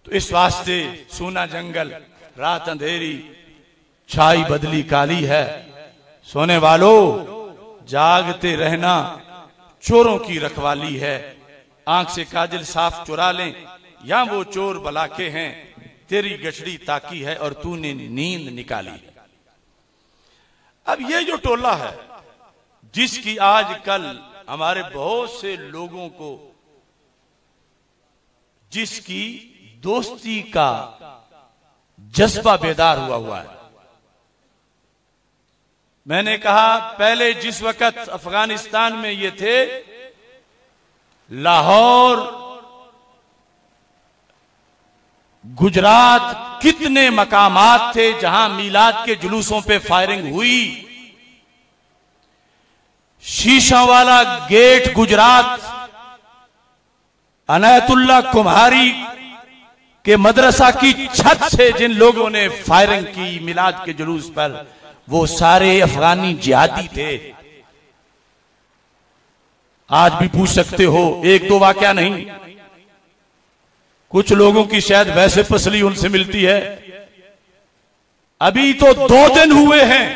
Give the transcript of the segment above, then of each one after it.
तो इस वास्ते सूना जंगल, रात अंधेरी, छाई बदली काली है। सोने वालों जागते रहना चोरों की रखवाली है। आंख से काजल साफ चुरा लें या वो चोर बलाके हैं, तेरी गठड़ी ताकी है और तूने नींद निकाली। अब ये जो टोला है जिसकी आजकल हमारे बहुत से लोगों को, जिसकी दोस्ती का जज्बा बेदार हुआ है। मैंने कहा पहले जिस वक्त अफगानिस्तान में ये थे, लाहौर, गुजरात, कितने मकामात थे जहां मीलाद के जुलूसों पे फायरिंग हुई। शीशा वाला गेट गुजरात, अनायतुल्लाह कुम्हारी के मदरसा की छत से जिन लोगों ने फायरिंग की मिलाद के जुलूस पर, वो सारे अफगानी जिहादी थे। आज भी पूछ सकते हो, एक दो वाकया नहीं, कुछ लोगों की शायद वैसे पसली उनसे मिलती है। अभी तो 2 दिन हुए हैं।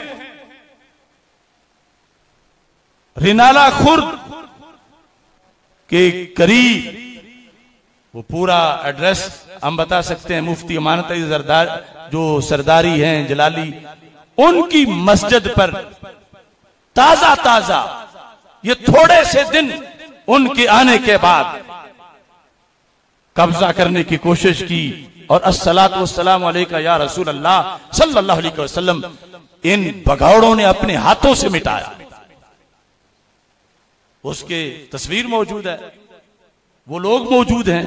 रिनाला खुर्द के करीब, वो पूरा एड्रेस हम बता सकते हैं, मुफ्ती अमानत जो सरदारी हैं जलाली, उनकी मस्जिद पर ताजा ताजा ये थोड़े से दिन उनके आने के बाद कब्जा करने की कोशिश की और अस्सलातु वस्सलामु अलैका या रसूल अल्लाह सल्लल्लाहु अलैहि वसल्लम इन भगौड़ों ने अपने हाथों से मिटाया। उसके तस्वीर मौजूद है, वो लोग मौजूद हैं,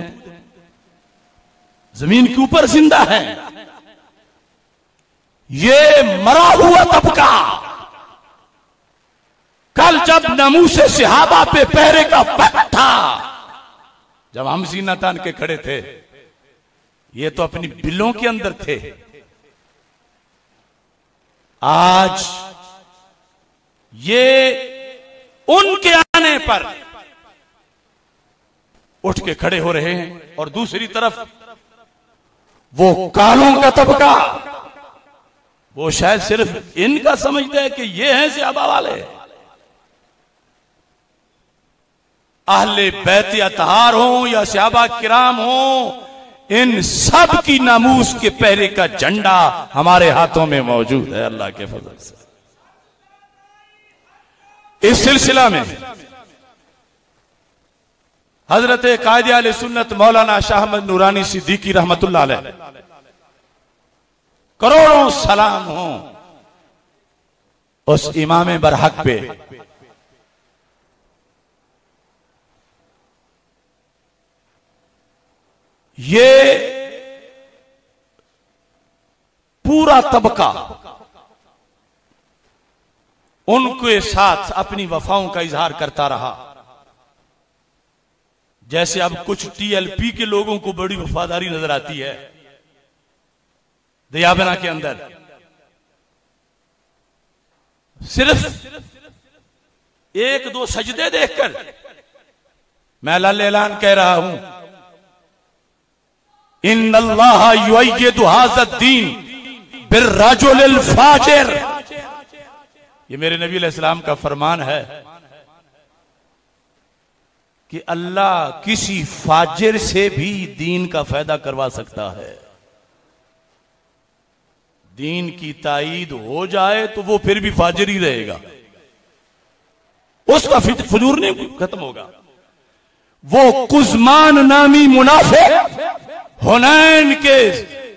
जमीन के ऊपर जिंदा है। ये मरा हुआ तबका कल जब नमूसे सहाबा पे पहरे का वक्त था, जब हम सीना तान के खड़े थे, ये तो अपनी बिलों के अंदर थे। आज ये उनके आने पर उठ के खड़े हो रहे हैं और दूसरी तरफ वो कालों का तबका, वो शायद सिर्फ इनका समझते हैं कि ये हैं सहाबा वाले। अहले बैत अतहार हो या सहाबा किराम हो, इन सब की नामूस के पहरे का झंडा हमारे हाथों में मौजूद है अल्लाह के फजल से। इस सिलसिला में हजरत कायदे आले सुन्नत मौलाना शाह अहमद नूरानी सिद्दीकी रहमतुल्लाह अलैह, करोड़ों सलाम हो उस इमाम बरहक पे। ये पूरा तबका उनके साथ अपनी वफाओं का इजहार करता रहा। जैसे अब कुछ टीएलपी के लोगों को बड़ी वफादारी नजर आती है दयाबना के अंदर, सिर्फ 1-2 सजदे देखकर मैं लाल ऐलान कह रहा हूं, इन्नल्लाह युअय्यिदु हाज़ा-द्दीन बिर्रजुलिल फाजिर। ये मेरे नबी अलैहिस्सलाम का फरमान है कि अल्लाह किसी फाजिर से भी दीन का फायदा करवा सकता है। दीन की ताईद हो जाए तो वो फिर भी फाजिर ही रहेगा, उसका फजूर नहीं खत्म होगा। वो कुज़मान नामी मुनाफिक हुनैन के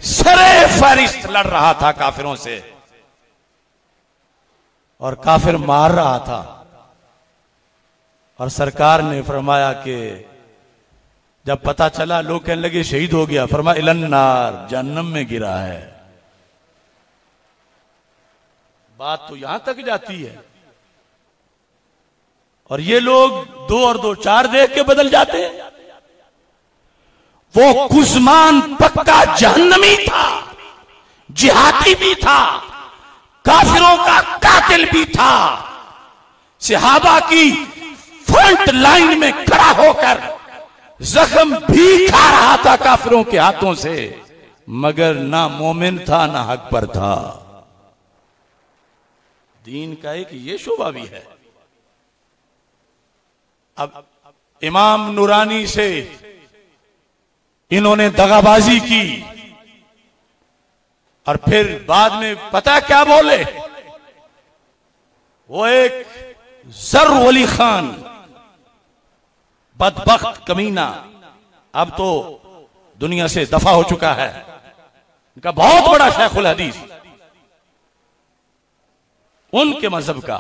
सरे फरिश्त लड़ रहा था काफिरों से और काफिर मार रहा था, और सरकार ने फरमाया कि जब पता चला, लोग कहने लगे शहीद हो गया, फरमाया इलन्नार, जहन्नम में गिरा है। बात तो यहां तक जाती है और ये लोग 2 और 2 4 देख के बदल जाते हैं। वो कुज़मान पक्का जहन्नमी था, जिहादी भी था, काफिरों का कातिल भी था। सहाबा की फ्रंट लाइन में खड़ा होकर जख्म भी खा रहा था काफिरों के हाथों से, मगर ना मोमिन था ना हक पर था। दीन का एक ये शोभा भी है। अब इमाम नूरानी से इन्होंने दगाबाजी की और फिर बाद में पता क्या बोले, वो एक जर वली खान बदबख्त कमीना अब तो दुनिया से दफा हो चुका है, इनका बहुत बड़ा शेखुल हदीस, उनके मजहब का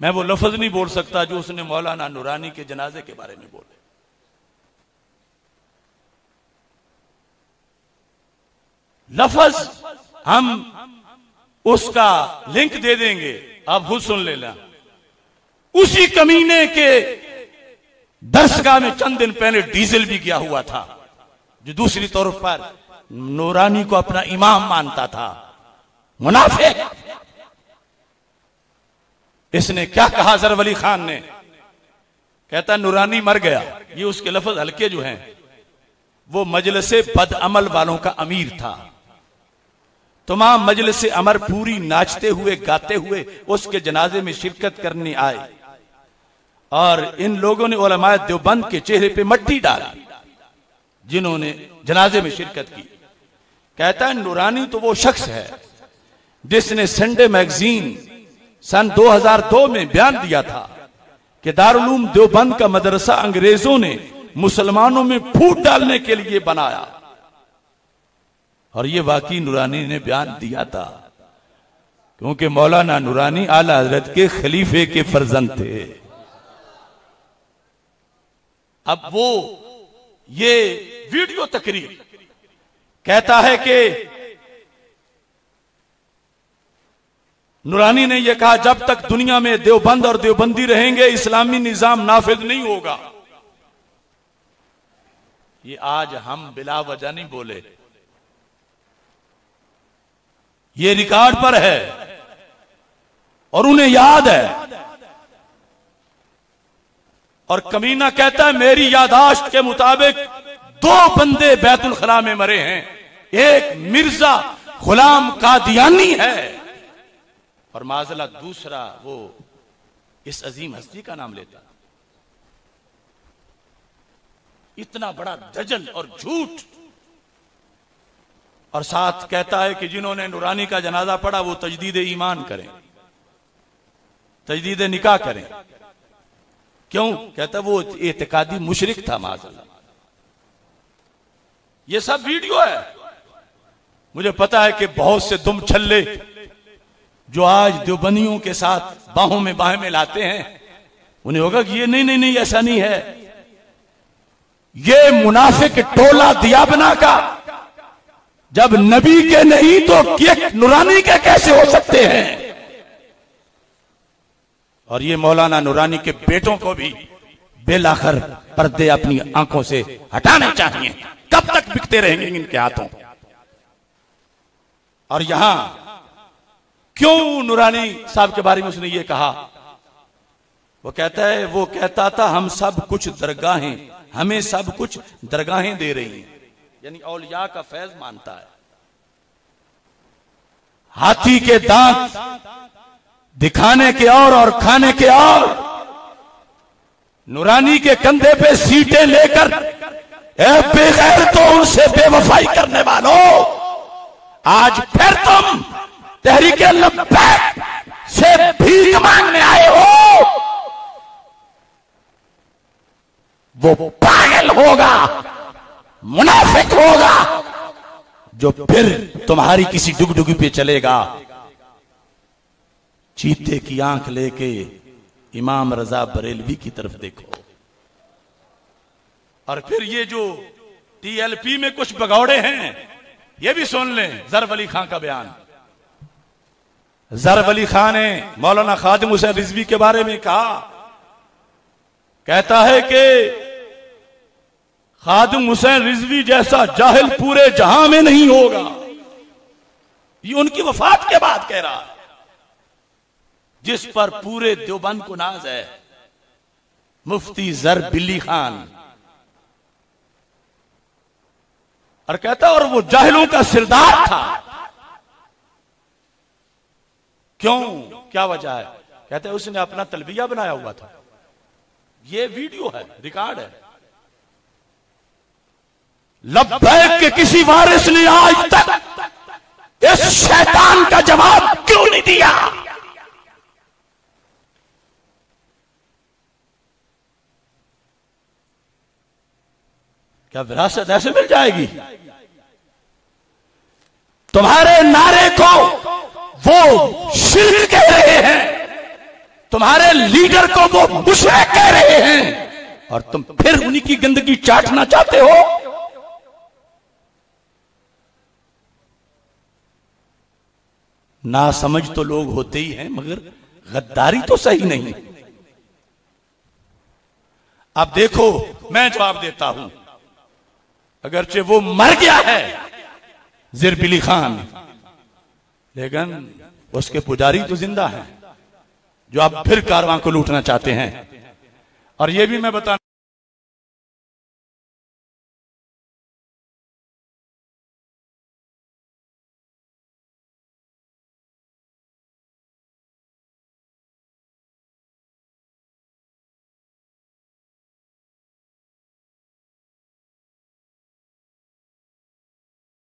मैं वो लफ्ज नहीं बोल सकता जो उसने मौलाना नूरानी के जनाजे के बारे में बोले। लफ्ज हम उसका लिंक दे देंगे, आप खुद सुन लेना। उसी कमीने के दरसगाह में चंद दिन पहले डीजल भी गया हुआ था, जो दूसरी तौर पर नूरानी को अपना इमाम मानता था, मुनाफिक। इसने क्या कहा जर वली खान ने, कहता नूरानी मर गया। ये उसके लफ्ज हल्के जो हैं, वो मजलिसे बदअमल वालों का अमीर था। तमाम मजलिसे अमर पूरी नाचते हुए गाते हुए उसके जनाजे में शिरकत करने आए और इन लोगों ने उलमाए देवबंद के चेहरे पे मट्टी डाली जिन्होंने जनाजे में शिरकत की। कहता है नूरानी तो वो शख्स है जिसने संडे मैगजीन सन 2002 में बयान दिया था कि दारुल उलूम देवबंद का मदरसा अंग्रेजों ने मुसलमानों में फूट डालने के लिए बनाया, और ये वाकई नूरानी ने बयान दिया था, क्योंकि मौलाना नूरानी आला हजरत के खलीफे के फर्जंद थे। अब वो ये वीडियो तकरीर कहता है कि नूरानी ने यह कहा जब तक दुनिया में देवबंद और देवबंदी रहेंगे इस्लामी निजाम नाफिज नहीं होगा। ये आज हम बिला वजह नहीं बोले, ये रिकॉर्ड पर है और उन्हें याद है। और कमीना कहता है मेरी यादाश्त के मुताबिक 2 बंदे बैतुल खला में मरे हैं, एक मिर्जा गुलाम कादियानी है और माजला दूसरा वो इस अजीम हस्ती का नाम लेता। इतना बड़ा दजल और झूठ। और साथ कहता है कि जिन्होंने नूरानी का जनाजा पढ़ा वो तजदीद ईमान करें, तजदीद निकाह करें। क्यों? कहता वो एतिकादी मुशरिक था माज़अल्लाह। ये सब वीडियो है। मुझे पता है कि बहुत से दुम छल्ले जो आज देवबंदियों के साथ बाहों में बाहें में लाते हैं, उन्हें होगा कि ये नहीं ऐसा नहीं है। ये मुनाफिक टोला दियाबना का जब नबी के नहीं तो एक नूरानी के कैसे हो सकते हैं। और ये मौलाना नूरानी के बेटों को भी बेलाखर पर्दे अपनी आंखों से हटाने चाहिए। कब तक बिकते रहेंगे इनके हाथों। और यहां क्यों नूरानी साहब के बारे में उसने ये कहा, वो कहता है वो कहता था हम सब कुछ दरगाहें, हमें सब कुछ दरगाहें दे रही हैं, यानी औलिया का फैज मानता है। हाथी के दांत दिखाने के और खाने के और। नूरानी के कंधे पे सीटें लेकर बेगैर तो उनसे बेवफाई करने वालों, आज फिर तुम तहरीक लब्बैक से भीख मांगने आए हो। वो पागल होगा, मुनाफिक होगा जो फिर तुम्हारी किसी डुगडुगी पे चलेगा। चीते की आंख लेके इमाम रजा बरेलवी की तरफ देखो। और फिर ये जो टीएलपी में कुछ भगौड़े हैं, ये भी सुन लें जरब अली खां का बयान। जरब अली खां ने मौलाना खादिम हुसैन रिजवी के बारे में कहा, कहता है कि खादिम हुसैन रिजवी जैसा जाहिल पूरे जहां में नहीं होगा। ये उनकी वफात के बाद कह रहा है, जिस पर पूरे देवबंद को नाज है। मुफ्ती जर बिल्ली खान और कहता और वो जाहिलों का सिरदार था। क्यों, क्या वजह है? कहते उसने अपना तलबिया बनाया हुआ था। ये वीडियो है, रिकॉर्ड है। लब्बैक के किसी वारिस ने आज तक इस शैतान का जवाब क्यों नहीं दिया? क्या विरासत ऐसे मिल जाएगी? तुम्हारे नारे को वो शिर्क कह रहे हैं, तुम्हारे लीडर को वो मुशरिक कह रहे हैं, और तुम फिर उन्हीं की गंदगी चाटना चाहते हो। ना समझ तो लोग होते ही हैं, मगर गद्दारी तो सही नहीं। अब देखो, मैं जवाब देता हूं, अगरचे वो मर गया है ज़िरबिली खान, लेकिन उसके पुजारी तो जिंदा हैं, जो आप फिर कारवां को लूटना चाहते हैं। और ये भी मैं बता